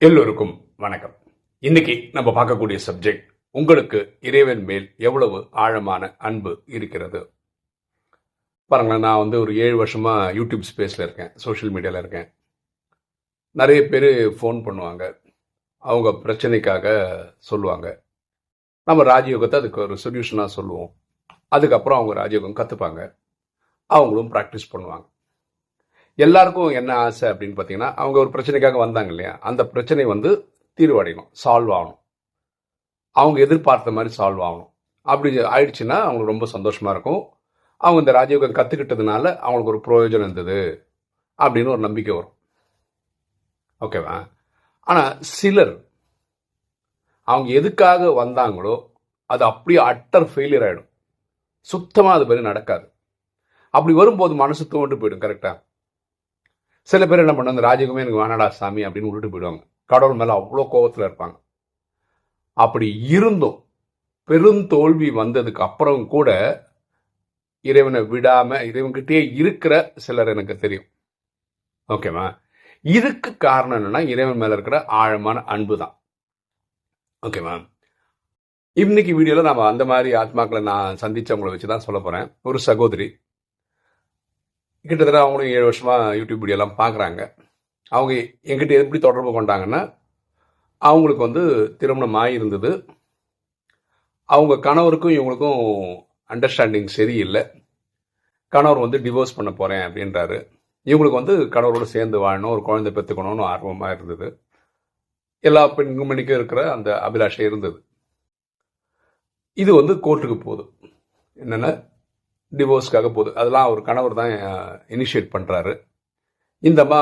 எல்லோருக்கும் வணக்கம். இன்னைக்கு நம்ம பார்க்கக்கூடிய சப்ஜெக்ட், உங்களுக்கு இறைவன் மேல் எவ்வளவு ஆழமான அன்பு இருக்கிறது. பாருங்களேன், நான் ஒரு 7 வருஷமா யூடியூப் ஸ்பேஸ்ல இருக்கேன், சோஷியல் மீடியால இருக்கேன். நிறைய பேர் ஃபோன் பண்ணுவாங்க, அவங்க பிரச்சனைக்காக சொல்லுவாங்க. நம்ம ராஜயோகத்தை அதுக்கு ஒரு சொல்யூஷனாக சொல்லுவோம். அதுக்கப்புறம் அவங்க ராஜயோகம் கற்றுப்பாங்க, அவங்களும் ப்ராக்டிஸ் பண்ணுவாங்க. எல்லாருக்கும் என்ன ஆசை அப்படின்னு பார்த்தீங்கன்னா, அவங்க ஒரு பிரச்சனைக்காக வந்தாங்க இல்லையா, அந்த பிரச்சனை தீர்வடையணும், சால்வ் ஆகணும், அவங்க எதிர்பார்த்த மாதிரி சால்வ் ஆகணும். அப்படி ஆயிடுச்சுன்னா அவங்களுக்கு ரொம்ப சந்தோஷமா இருக்கும். அவங்க இந்த ராஜயோகம் கற்றுக்கிட்டதுனால அவங்களுக்கு ஒரு பிரயோஜனம் இருந்தது அப்படின்னு ஒரு நம்பிக்கை வரும். ஓகேவா? ஆனால் சிலர் அவங்க எதுக்காக வந்தாங்களோ அது அப்படியே அட்டர் ஃபெயிலியர் ஆகிடும். சுத்தமாக அது மாதிரி நடக்காது. அப்படி வரும்போது மனசு தோண்டு போயிடும். கரெக்டாக சில பேர் என்ன பண்ண, அந்த ராஜயோகமே எனக்கு வேணாடா சாமி அப்படின்னு விட்டுட்டு போயிடுவாங்க. கடவுள் மேலே அவ்வளோ கோபத்தில் இருப்பாங்க. அப்படி இருந்தும் பெருந்தோல்வி வந்ததுக்கு அப்புறம் கூட இறைவனை விடாம இறைவன்கிட்டே இருக்கிற சிலர் எனக்கு தெரியும். ஓகேவா? இதுக்கு காரணம் என்னன்னா, இறைவன் மேல இருக்கிற ஆழமான அன்பு தான். ஓகேவா? இன்னைக்கு வீடியோல நம்ம அந்த மாதிரி ஆத்மாக்களை நான் சந்திச்சவங்களை வச்சுதான் சொல்ல போறேன். ஒரு சகோதரி, கிட்டத்தட்ட அவங்களும் 7 வருஷமா யூடியூப் வீடியோலாம் பார்க்குறாங்க. அவங்க என்கிட்ட எப்படி தொடர்பு கொண்டாங்கன்னா, அவங்களுக்கு திருமணம் ஆகியிருந்தது. அவங்க கணவருக்கும் இவங்களுக்கும் அண்டர்ஸ்டாண்டிங் சரியில்லை. கணவர் டிவோர்ஸ் பண்ண போகிறேன் அப்படின்றாரு. இவங்களுக்கு கணவரோடு சேர்ந்து வாழணும், ஒரு குழந்தை பெற்றுக்கணும்னு ஆர்வமாக இருந்தது. எல்லா பெண்மணிக்கும் இருக்கிற அந்த அபிலாஷை இருந்தது. இது கோர்ட்டுக்கு போகுது. என்னென்ன டிவோர்ஸ்க்காக போகுது. அதெல்லாம் அவர் கணவர் தான் இனிஷியேட் பண்ணுறாரு. இந்தம்மா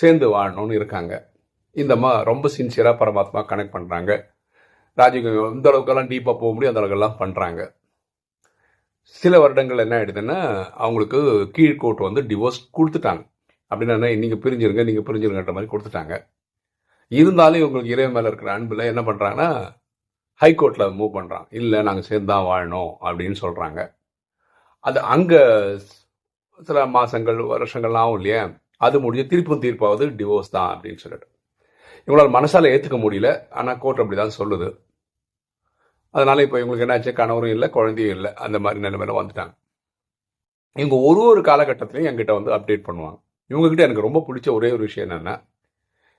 சேர்ந்து வாழணும்னு இருக்காங்க. இந்தம்மா ரொம்ப சின்சியராக பரமாத்மா கனெக்ட் பண்ணுறாங்க. ராஜயோகம் எந்த அளவுக்கெல்லாம் டீப்பாக போக முடியும் அந்த அளவுக்கெல்லாம் பண்ணுறாங்க. சில வருடங்கள் என்ன ஆயிடுதுன்னா, அவங்களுக்கு கீழ்கோர்ட் டிவோர்ஸ் கொடுத்துட்டாங்க. அப்படின்னா நீங்கள் பிரிஞ்சிருங்கன்ற மாதிரி கொடுத்துட்டாங்க. இருந்தாலும் இவங்களுக்கு இறைவன் மேலே இருக்கிற அன்பில் என்ன பண்ணுறாங்கன்னா, ஹைகோர்ட்டில் மூவ் பண்ணுறாங்க. இல்லை, நாங்கள் சேர்ந்து தான் வாழணும் அப்படின்னு சொல்கிறாங்க. அது அங்கே சில மாதங்கள் வருஷங்கள்லாம் ஆகும் இல்லையா, அது முடிஞ்சு திருப்பும் தீர்ப்பாவது டிவோர்ஸ் தான் அப்படின்னு சொல்லிட்டு இவங்களால் மனசால ஏற்றுக்க முடியல. ஆனால் கோர்ட் அப்படி தான் சொல்லுது. அதனால இப்போ இவங்களுக்கு என்னாச்சு, கணவரும் இல்லை, குழந்தையும் இல்லை, அந்த மாதிரி நிலைமையில வந்துட்டாங்க. இவங்க ஒரு காலகட்டத்திலையும் என்கிட்ட அப்டேட் பண்ணுவாங்க. இவங்ககிட்ட எனக்கு ரொம்ப பிடிச்ச ஒரே ஒரு விஷயம் என்னன்னா,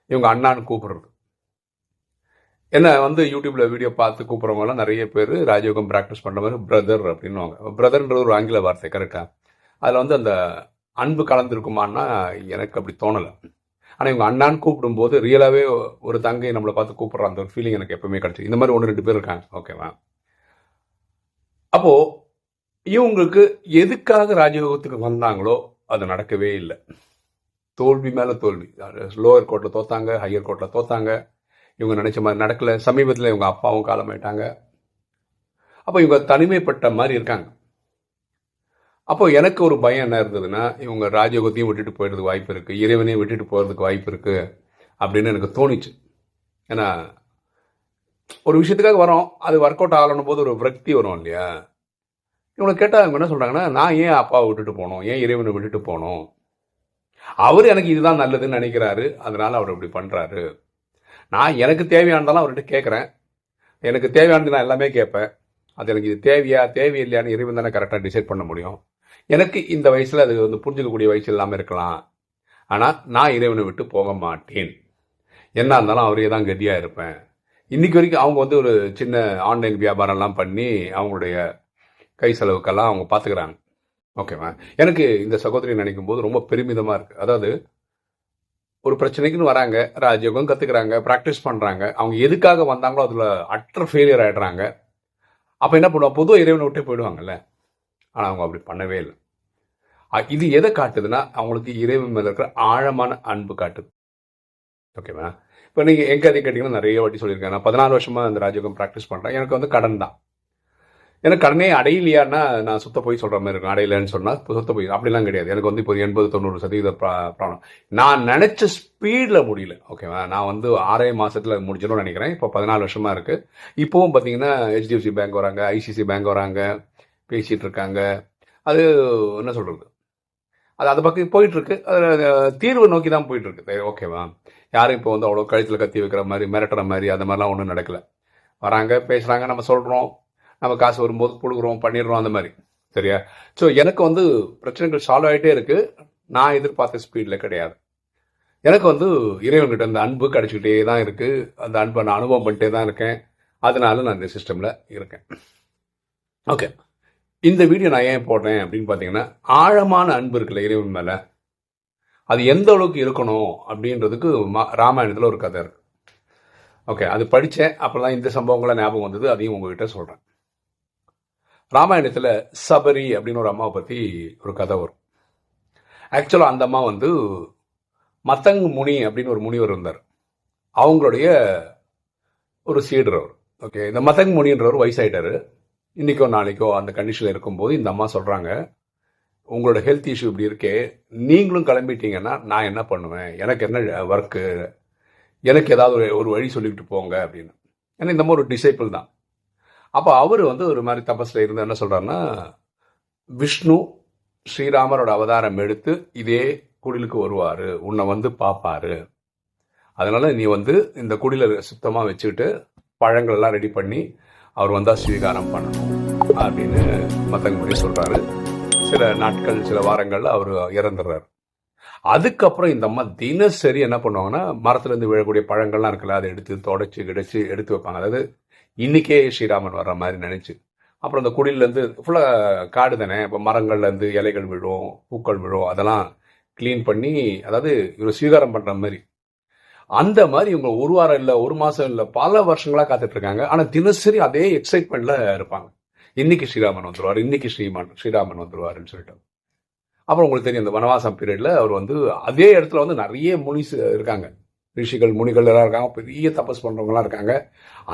இவங்க அண்ணான்னு கூப்பிடுறது. என்ன யூடியூப்ல வீடியோ பார்த்து கூப்பிட்றவங்கலாம் நிறைய பேர் ராஜயோகம் ப்ராக்டிஸ் பண்ணுற மாதிரி பிரதர் அப்படின்னுவாங்க. பிரதர்ன்றது ஒரு ஆங்கில வார்த்தை. கரெக்டாக அதில் அந்த அன்பு கலந்துருக்குமான்னா எனக்கு அப்படி தோணலை. ஆனால் இவங்க அண்ணான்னு கூப்பிடும்போது ரியலாகவே ஒரு தங்கை நம்மளை பார்த்து கூப்பிட்ற அந்த ஒரு ஃபீலிங் எனக்கு எப்பவுமே கிடைச்சி. இந்த மாதிரி 1-2 பேர் இருக்காங்க. ஓகேவா? அப்போது இவங்களுக்கு எதுக்காக ராஜயோகத்துக்கு வந்தாங்களோ அது நடக்கவே இல்லை. தோல்வி மேலே தோல்வி. லோயர் கோர்ட்டில் தோத்தாங்க, ஹையர் கோர்ட்டில் தோத்தாங்க. இவங்க நினைச்ச மாதிரி நடக்கல. சமீபத்தில் இவங்க அப்பாவும் காலமாயிட்டாங்க. அப்போ இவங்க தனிமைப்பட்ட மாதிரி இருக்காங்க. அப்போ எனக்கு ஒரு பயம் என்ன இருந்ததுன்னா, இவங்க ராஜயோகத்தையும் விட்டுட்டு போயிடுறதுக்கு வாய்ப்பு இருக்குது, இறைவனையும் விட்டுட்டு போகிறதுக்கு வாய்ப்பு இருக்குது அப்படின்னு எனக்கு தோணிச்சு. ஏன்னா ஒரு விஷயத்துக்காக வரோம், அது ஒர்க் அவுட் ஆகணும் போது ஒரு விரக்தி வரும் இல்லையா. இவங்களை கேட்டால் அவங்க என்ன சொல்கிறாங்கன்னா, நான் ஏன் அப்பாவை விட்டுட்டு போகணும், ஏன் இறைவனை விட்டுட்டு போகணும், அவர் எனக்கு இதுதான் நல்லதுன்னு நினைக்கிறாரு, அதனால அவர் இப்படி பண்ணுறாரு. நான் எனக்கு தேவையானதெல்லாம் அவர்கிட்ட கேட்குறேன். எனக்கு தேவையானது நான் எல்லாமே கேட்பேன். அது எனக்கு இது தேவையா தேவையில்லையான்னு இறைவன் தானே கரெக்டாக டிசைட் பண்ண முடியும். எனக்கு இந்த வயசில் அது புரிஞ்சுக்கக்கூடிய வயசு இல்லாமல் இருக்கலாம். ஆனால் நான் இறைவனை விட்டு போக மாட்டேன். என்ன இருந்தாலும் அவரே தான் கதியாக இருப்பேன். இன்றைக்கி வரைக்கும் அவங்க ஒரு சின்ன ஆன்லைன் வியாபாரம்லாம் பண்ணி அவங்களுடைய கை செலவுக்கெல்லாம் அவங்க பார்த்துக்கிறாங்க. ஓகேவா? எனக்கு இந்த சகோதரி நினைக்கும் போது ரொம்ப பெருமிதமாக இருக்குது. அதாவது ஒரு பிரச்சனைக்குன்னு வராங்க, ராஜயோகம் கற்றுக்குறாங்க, ப்ராக்டிஸ் பண்ணுறாங்க. அவங்க எதுக்காக வந்தாங்களோ அதில் அட்டர் ஃபெயிலியர் ஆகிடுறாங்க. அப்போ என்ன பண்ணுவாங்க, பொதுவாக இறைவனை விட்டே போயிடுவாங்கல்ல. ஆனால் அவங்க அப்படி பண்ணவே இல்லை. இது எதை காட்டுதுன்னா, அவங்களுக்கு இறைவன் மேலே இருக்கிற ஆழமான அன்பு காட்டுது. ஓகேவா? இப்போ நீங்கள் எங்கே அதை கேட்டிங்கன்னா நிறைய வாட்டி சொல்லியிருக்கேன். நான் 14 வருஷமாக இந்த ராஜயோகம் ப்ராக்டிஸ் பண்ணுறேன். எனக்கு கடன் தான். எனக்கு கடனே அடையிலையான்னா நான் சுத்த போய் சொல்கிற மாதிரி இருக்கும். அடையலைன்னு சொன்னால் சுத்த போய் அப்படிலாம் கிடையாது. எனக்கு இப்போ 80-90% ப்ராப்ளம். நான் நினச்ச ஸ்பீடில் முடியல. ஓகேவா? நான் 6 மாதத்தில் முடிச்சிடணும்னு நினைக்கிறேன். இப்போ 14 வருஷமாக இருக்குது. இப்போவும் பார்த்தீங்கன்னா HDFC பேங்க் வராங்க, ICICI பேங்க் வராங்க, பேசிகிட்டு இருக்காங்க. அது என்ன சொல்கிறது, அது அந்த பக்கம் போயிட்டு இருக்கு. தீர்வு நோக்கி தான் போயிட்டு இருக்கு. ஓகேவா? யாரும் இப்போ வந்து அவ்வளோ கழுத்தில் கத்தி வைக்கிற மாதிரி, மிரட்டுற மாதிரி அந்த மாதிரிலாம் ஒன்றும் நடக்கல. வராங்க, பேசுகிறாங்க, நம்ம சொல்கிறோம், நம்ம காசு வரும்போது கொடுக்குறோம், பண்ணிடுறோம், அந்த மாதிரி. சரியா? ஸோ எனக்கு வந்து பிரச்சனைகள் சால்வ் ஆகிட்டே இருக்கு. நான் எதிர்பார்த்த ஸ்பீடில் கிடையாது. எனக்கு வந்து இறைவன்கிட்ட அந்த அன்பு கிடைச்சிக்கிட்டே தான் இருக்கு. அந்த அன்பை நான் அனுபவம் பண்ணிட்டே தான் இருக்கேன். அதனால நான் இந்த சிஸ்டமில் இருக்கேன். ஓகே, இந்த வீடியோ நான் ஏன் போடுறேன் அப்படின்னு பார்த்தீங்கன்னா, ஆழமான அன்பு இருக்குல்ல இறைவன் மேலே, அது எந்த அளவுக்கு இருக்கணும் அப்படின்றதுக்கு ராமாயணத்தில் ஒரு கதை இருக்கு. ஓகே, அது படித்தேன். அப்புறம் தான் இந்த சம்பவங்கள்லாம் ஞாபகம் வந்தது. அதையும் உங்ககிட்ட சொல்கிறேன். ராமாயணத்தில் சபரி அப்படின்னு ஒரு அம்மாவை பற்றி ஒரு கதை வரும். ஆக்சுவலாக அந்த அம்மா வந்து மத்தங் முனி அப்படின்னு ஒரு முனிவர் இருந்தார். அவங்களுடைய ஒரு சீடர் அவர். ஓகே, இந்த மத்தங் முனின்றவர் வயசாயிட்டாரு. இன்றைக்கோ நாளைக்கோ அந்த கண்டிஷனில் இருக்கும்போது இந்த அம்மா சொல்கிறாங்க, உங்களோட ஹெல்த் இஷ்யூ இப்படி இருக்கே, நீங்களும் கிளம்பிட்டீங்கன்னா நான் என்ன பண்ணுவேன், எனக்கு என்ன ஒர்க்கு, எனக்கு ஏதாவது ஒரு வழி சொல்லிக்கிட்டு போங்க அப்படின்னு. ஏன்னா இந்த மாதிரி ஒரு டிசைபிள் தான். அப்போ அவர் வந்து ஒரு மாதிரி தபஸில் இருந்து என்ன சொல்கிறாருன்னா, விஷ்ணு ஸ்ரீராமரோட அவதாரம் எடுத்து இதே குடிலுக்கு வருவார், உன்னை வந்து பார்ப்பாரு, அதனால நீ வந்து இந்த குடில சுத்தமாக வச்சுக்கிட்டு பழங்கள்லாம் ரெடி பண்ணி அவர் வந்தால் ஸ்வீகாரம் பண்ணணும் அப்படின்னு மத்தங்கமுடி சொல்கிறாரு. சில நாட்கள் சில வாரங்களில் அவர் இறந்துடுறாரு. அதுக்கப்புறம் இந்த அம்மா தினசரி என்ன பண்ணுவாங்கன்னா, மரத்துலேருந்து விழக்கூடிய பழங்கள்லாம் இருக்குல்ல, அதை எடுத்து தொடச்சி கிடச்சி எடுத்து வைப்பாங்க. அதாவது இன்னைக்கே ஸ்ரீராமன் வர்ற மாதிரி நினச்சி. அப்புறம் அந்த குடிலேருந்து ஃபுல்லாக காடு தானே, இப்போ மரங்கள்லேருந்து இலைகள் விழும், பூக்கள் விழும், அதெல்லாம் க்ளீன் பண்ணி, அதாவது இவர் ஸ்வீகாரம் பண்ணுற மாதிரி. அந்த மாதிரி இவங்க ஒரு வாரம் இல்லை, ஒரு மாதம் இல்லை, பல வருஷங்களாக காத்துட்டு இருக்காங்க. ஆனால் தினசரி அதே எக்ஸைட்மெண்ட்டில் இருப்பாங்க. இன்னைக்கு ஸ்ரீராமன் வந்துடுவார், இன்னைக்கு ஸ்ரீராமன் வந்துடுவாருன்னு சொல்லிட்டு. அப்புறம் உங்களுக்கு தெரியும், இந்த வனவாசம் பீரியடில் அவர் வந்து அதே இடத்துல வந்து நிறைய முனிஸ் இருக்காங்க, ரிஷிகள் முனிகள் எல்லாம் இருக்காங்க, பெரிய தபஸ் பண்ணுறவங்களாம் இருக்காங்க.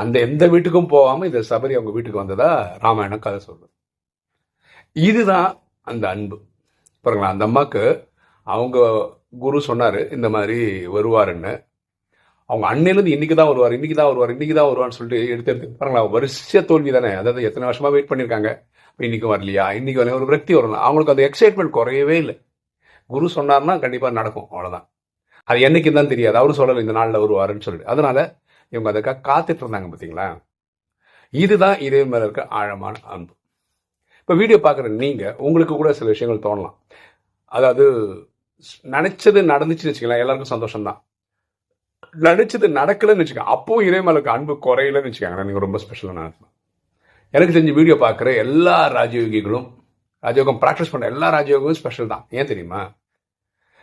அந்த எந்த வீட்டுக்கும் போகாமல் இந்த சபரி அவங்க வீட்டுக்கு வந்ததா ராமாயணம் கதை சொல்லுது. இதுதான் அந்த அன்பு. பாருங்களா, அந்த அம்மாவுக்கு அவங்க குரு சொன்னார் இந்த மாதிரி வருவாருன்னு. அவங்க அன்னையிலேருந்து இன்னைக்கு தான் வருவார், இன்னைக்கு தான் வருவார், இன்னைக்கு தான் வருவான்னு சொல்லிட்டு எடுத்து பாருங்களா, வரிசையாக தோல்வி தானே. அதாவது எத்தனை வருஷமாக வெயிட் பண்ணியிருக்காங்க, இன்னைக்கும் வரலையா, இன்னைக்கு வரலையா, ஒரு விரக்தி வரலாம். அவங்களுக்கு அந்த எக்ஸைட்மெண்ட் குறையவே இல்லை. குரு சொன்னார்னா கண்டிப்பாக நடக்கும், அவ்வளோதான். அது என்னைக்கு தான் தெரியாது, அவரும் சொல்லலை இந்த நாளில் வருவாருன்னு சொல்லிட்டு. அதனால இவங்க அதுக்காக காத்துட்டு இருந்தாங்க. பார்த்தீங்களா, இதுதான் இதே மேலே இருக்க ஆழமான அன்பு. இப்போ வீடியோ பார்க்குற நீங்கள், உங்களுக்கு கூட சில விஷயங்கள் தோணலாம். அதாவது நினைச்சது நடந்துச்சுன்னு வச்சுக்கலாம், எல்லாருக்கும் சந்தோஷம்தான். நினைச்சது நடக்கலன்னு வச்சுக்கோங்க, அப்பவும் இதே மேலே இருக்க அன்பு குறையலன்னு வச்சுக்காங்க, நீங்கள் ரொம்ப ஸ்பெஷலான அன்பு. எனக்கு தெரிஞ்ச வீடியோ பார்க்குற எல்லா ராஜயோகிகளும், ராஜயோகம் ப்ராக்டிஸ் பண்ணுற எல்லா ராஜயோகமும் ஸ்பெஷல் தான். ஏன் தெரியுமா?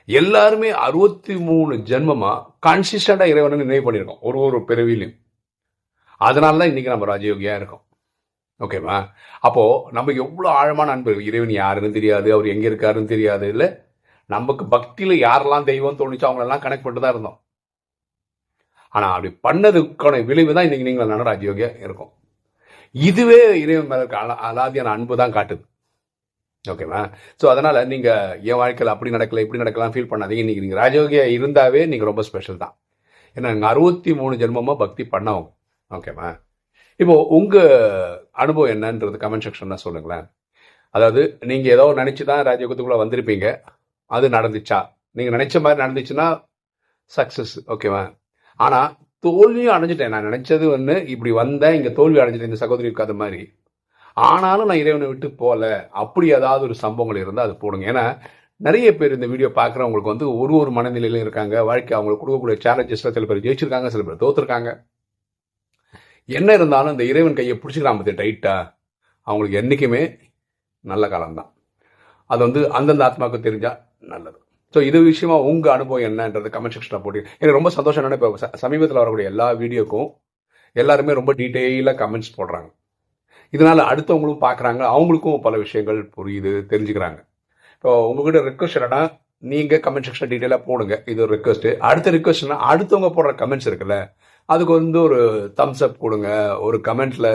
எல்லாருமே 63 ஜென்மமா கன்சிஸ்டண்டாக இறைவனை நினைவு பண்ணியிருக்கோம், ஒரு பிறவிலையும். அதனால தான் இன்னைக்கு நம்ம ராஜயோகியா இருக்கோம். ஓகேவா? அப்போ நமக்கு எவ்வளோ ஆழமான அன்பு. இறைவன் யாருன்னு தெரியாது, அவர் எங்கே இருக்காருன்னு தெரியாது, இல்லை நமக்கு பக்தியில் யாரெல்லாம் தெய்வம் தோணுச்சோ அவங்களெல்லாம் கனெக்ட் பண்ணிட்டு தான் இருந்தோம். ஆனால் அப்படி பண்ணதுக்கான விளைவு தான் இன்னைக்கு நீங்கள் ராஜயோகியா இருக்கும். இதுவே இறைவன் மேல இருக்க அலாதியான அன்பு தான் காட்டுது. ஓகேவா? ஸோ அதனால நீங்க என் வாழ்க்கையில் அப்படி நடக்கல இப்படி நடக்கலாம் ஃபீல் பண்ணாதீங்க. இன்னைக்கு நீங்க ராஜயோகியா இருந்தாவே நீங்க ரொம்ப ஸ்பெஷல் தான். ஏன்னா நீங்க 63 ஜென்மமா பக்தி பண்ணவங்க. ஓகேவா? இப்போ உங்க அனுபவம் என்னன்றது கமெண்ட் செக்ஷன்ல சொல்லுங்களேன். அதாவது நீங்க ஏதோ நினைச்சுதான் ராஜயோகத்துக்குள்ள வந்திருப்பீங்க, அது நடந்துச்சா? நீங்க நினைச்ச மாதிரி நடந்துச்சுன்னா சக்சஸ். ஓகேவா? ஆனா தோல்வியும் அடைஞ்சிட்டேன், நான் நினைச்சது ஒன்று, இப்படி வந்தேன், இங்கே தோல்வி அடைஞ்சிட்டேன், இந்த சகோதரி இருக்காத மாதிரி. ஆனாலும் நான் இறைவனை விட்டு போகல, அப்படி ஏதாவது ஒரு சம்பவங்கள் இருந்தால் அது போடுங்க. ஏன்னா நிறைய பேர் இந்த வீடியோ பார்க்குறவங்களுக்கு வந்து ஒரு மனநிலையிலும் இருக்காங்க. வாழ்க்கை அவங்களுக்கு கொடுக்கக்கூடிய சேலஞ்சஸ்ல சில பேர் ஜெயிச்சிருக்காங்க, சில பேர் தோத்துருக்காங்க. என்ன இருந்தாலும் இந்த இறைவன் கையை பிடிச்சிக்கிறான் பற்றி டைட்டா, அவங்களுக்கு என்றைக்குமே நல்ல காலம்தான். அது வந்து அந்தந்த ஆத்மாவுக்கு தெரிஞ்சா நல்லது. ஸோ இது விஷயமா உங்கள் அனுபவம் என்னன்றது கமெண்ட் செக்ஷனில் போட்டு எனக்கு ரொம்ப சந்தோஷம். என்னென்னா இப்போ சமீபத்தில் வரக்கூடிய எல்லா வீடியோக்கும் எல்லாருமே ரொம்ப டீட்டெயிலாக கமெண்ட்ஸ் போடுறாங்க. இதனால் அடுத்தவங்களும் பார்க்குறாங்க, அவங்களுக்கும் பல விஷயங்கள் புரியுது, தெரிஞ்சுக்கிறாங்க. இப்போ உங்ககிட்ட ரெக்வஸ்ட் என்னன்னா, நீங்கள் கமெண்ட் செக்ஷனில் டீட்டெயிலாக போடுங்க, இது ஒரு ரெக்வஸ்ட்டு. அடுத்த ரெக்வஸ்ட்னா அடுத்தவங்க போடுற கமெண்ட்ஸ் இருக்குல்ல, அதுக்கு வந்து ஒரு தம்ஸ் அப் கொடுங்க, ஒரு கமெண்ட்டில்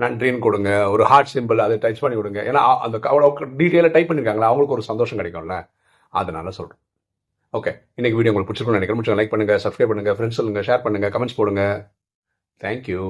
நன்றின்னு கொடுங்க, ஒரு ஹார்ட் சிம்பிள் அதை டச் பண்ணி கொடுங்க. ஏன்னா அந்த அவ்வளோ டீட்டெயிலாக டைப் பண்ணியிருக்காங்களா, அவங்களுக்கு ஒரு சந்தோஷம் கிடைக்கும்ல, அதனால சொல்கிறேன். ஓகே, இன்னைக்கு வீடியோ உங்களுக்கு பிடிச்சிருக்குன்னு நினைக்கிறேன். லைக் பண்ணுங்கள், சப்ஸ்கிரைப் பண்ணுங்கள், ஃப்ரெண்ட்ஸ் சொல்லுங்கள், ஷேர் பண்ணுங்கள், கமெண்ட்ஸ் போடுங்க. தேங்க்யூ.